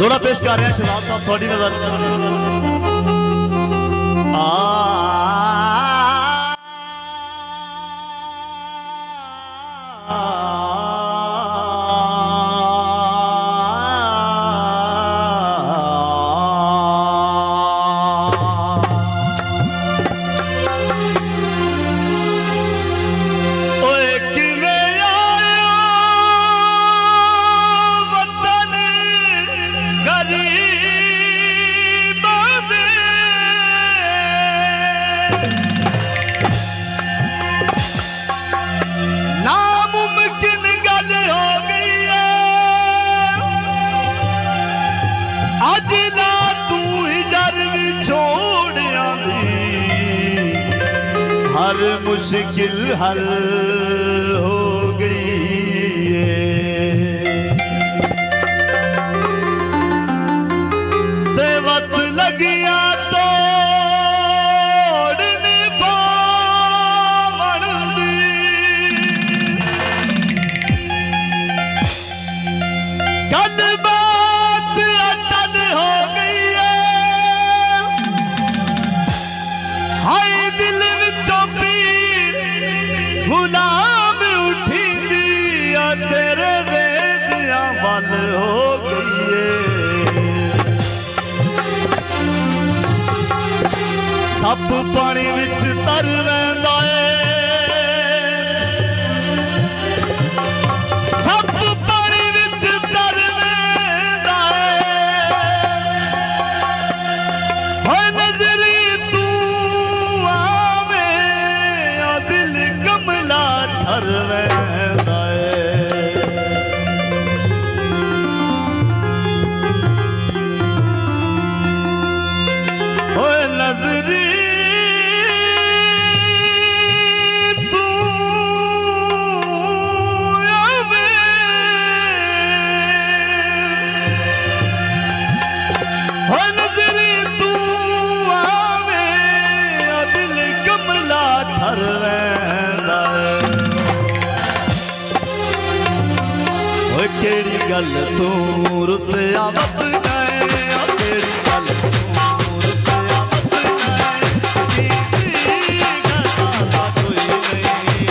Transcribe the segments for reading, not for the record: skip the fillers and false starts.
दोड़ा पेश कर रहे हैं शहजाद साहब थोड़ी नजर हर मुश्किल हल हो गई ते वक्त लगिया तोड़ने पावन दी कल बात अटल हो गई है हाय दिल गुलाम उठी दिया तेरे वेदिया वल हो गई सब पानी विच तर रहिंदा सब पानी विच तर रहिंदा होए नजरी तू आवे आ दिल कमला ठर रहिंदा होए नजरी तू आवे होए नजरी तू आवे आ दिल कमला ठर रहिंदा केड़ी गल तू रुसिया मत जाए केड़ी गल तू रुसिया मत जाए कोई नहीं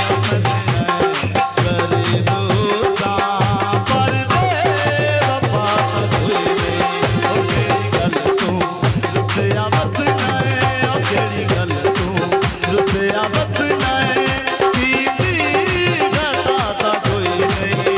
गरीब सा पर दे बाबा कोई नहीं केड़ी गल तू रुसिया मत जाए केड़ी गल तू रुसिया मत जाए कोई नहीं